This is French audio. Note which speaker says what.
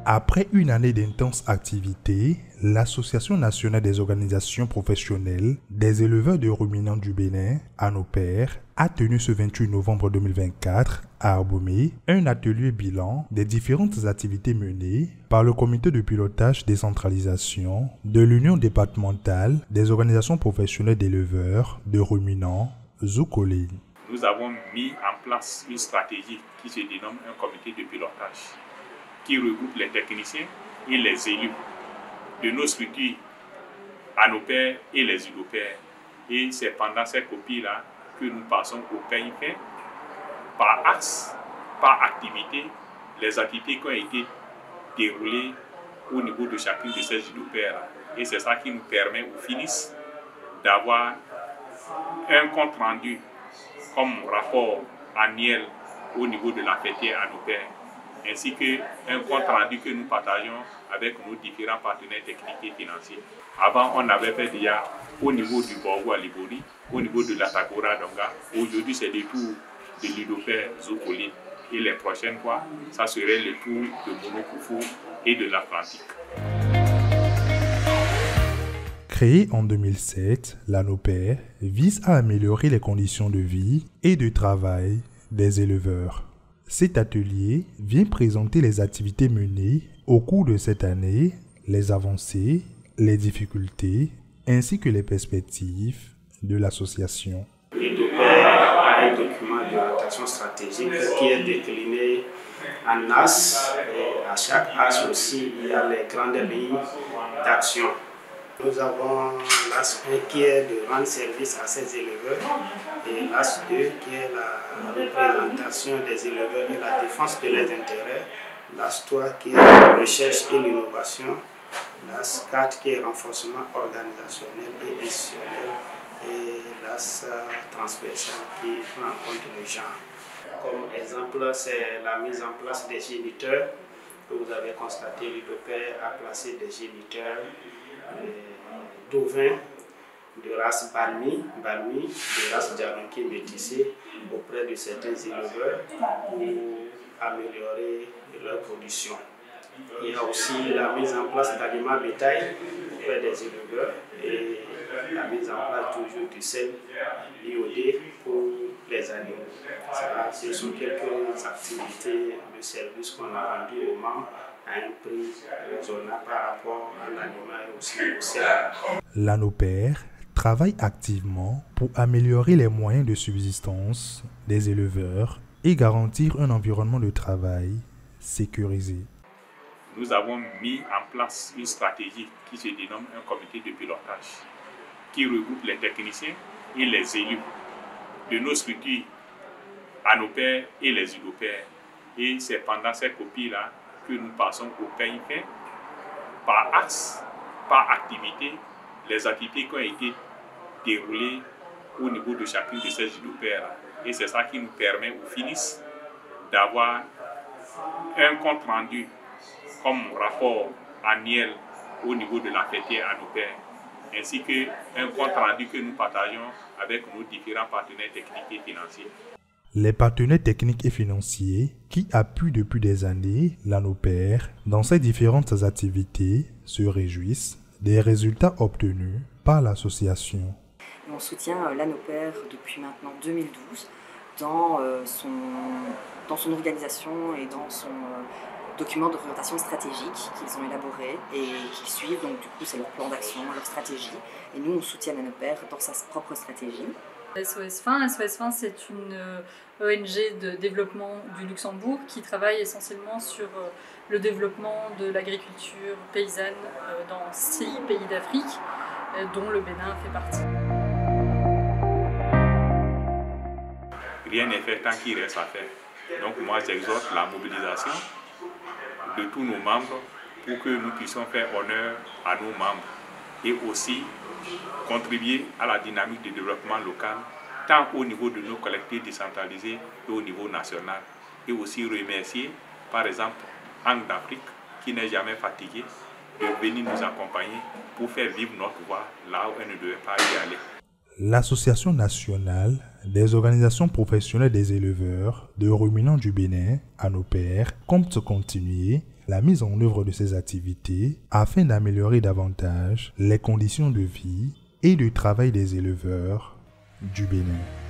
Speaker 1: Après une année d'intenses activités, l'Association nationale des organisations professionnelles des éleveurs de ruminants du Bénin, ANOPER, a tenu ce 28 novembre 2024 à Abomey un atelier bilan des différentes activités menées par le comité de pilotage décentralisation de l'Union départementale des organisations professionnelles d'éleveurs de ruminants, ZOUCOLI.
Speaker 2: Nous avons mis en place une stratégie qui se dénomme un comité de pilotage, qui regroupe les techniciens et les élus de nos structures ANOPER et les UDOPER. Et c'est pendant ces copies-là que nous passons au peigne fin, par axe, par activité, les activités qui ont été déroulées au niveau de chacune de ces UDOPER. Et c'est ça qui nous permet au finish d'avoir un compte rendu comme rapport annuel au niveau de la fêtière ANOPER, ainsi qu'un compte rendu que nous partageons avec nos différents partenaires techniques et financiers. Avant, on avait fait déjà au niveau du Borgo à Libori, au niveau de la Tagora Donga. Aujourd'hui, c'est le tour de l'UDOPER ZOUCOLI. Et les prochaines fois, ça serait le tour de Monokoufou et de l'Atlantique.
Speaker 1: Créé en 2007, l'ANOPER vise à améliorer les conditions de vie et de travail des éleveurs. Cet atelier vient présenter les activités menées au cours de cette année, les avancées, les difficultés, ainsi que les perspectives de l'association.
Speaker 3: L'UDOPER a un document d'orientation stratégique qui est décliné en as, et à chaque as aussi il y a les grandes lignes d'action. Nous avons l'AS 1 qui est de rendre service à ces éleveurs et l'AS 2 qui est la représentation des éleveurs et la défense de leurs intérêts, l'AS 3 qui est la recherche et l'innovation, l'AS 4 qui est renforcement organisationnel et institutionnel et l'AS transversal qui prend en compte le genre. Comme exemple, c'est la mise en place des géniteurs. Vous avez constaté, l'UDOPER a placé des géniteurs d'ovins de race Balmi, de race Djaronki métissée auprès de certains éleveurs pour améliorer leur production. Il y a aussi la mise en place d'aliments bétail auprès des éleveurs et la mise en place toujours du sel iodé pour les animaux. Ce sont quelques activités de service qu'on a rendues aux membres à un prix raisonnable par rapport à l'aliment et aussi au sel.
Speaker 1: L'ANOPER travaille activement pour améliorer les moyens de subsistance des éleveurs et garantir un environnement de travail sécurisé.
Speaker 2: Nous avons mis en place une stratégie qui se dénomme un comité de pilotage, qui regroupe les techniciens et les élus de nos structures ANOPER et les UDOPER. Et c'est pendant ces copies-là que nous passons au peigne fin, par axe, par activité, les activités qui ont été déroulées au niveau de chacune de ces UDOPER. Et c'est ça qui nous permet au finish d'avoir un compte rendu comme rapport annuel au niveau de la fêtière ANOPER, ainsi qu'un compte rendu que nous partageons avec nos différents partenaires techniques et financiers.
Speaker 1: Les partenaires techniques et financiers qui appuient depuis des années l'ANOPER dans ses différentes activités se réjouissent des résultats obtenus par l'association.
Speaker 4: On soutient l'ANOPER depuis maintenant 2012 dans son organisation et dans son document d'orientation stratégique qu'ils ont élaboré et qu'ils suivent. Donc du coup c'est leur plan d'action, leur stratégie. Et nous on soutient l'ANOPER dans sa propre stratégie.
Speaker 5: SOS Fin, c'est une ONG de développement du Luxembourg qui travaille essentiellement sur le développement de l'agriculture paysanne dans 6 pays d'Afrique, dont le Bénin fait partie.
Speaker 2: Rien n'est fait tant qu'il reste à faire. Donc moi j'exhorte la mobilisation de tous nos membres pour que nous puissions faire honneur à nos membres et aussi contribuer à la dynamique de développement local, tant au niveau de nos collectivités décentralisées et au niveau national. Et aussi remercier, par exemple, Angle d'Afrique, qui n'est jamais fatigué de venir nous accompagner pour faire vivre notre voix là où elle ne devait pas y aller.
Speaker 1: L'Association nationale des organisations professionnelles des éleveurs de ruminants du Bénin, ANOPER, compte continuer la mise en œuvre de ces activités afin d'améliorer davantage les conditions de vie et de travail des éleveurs du Bénin.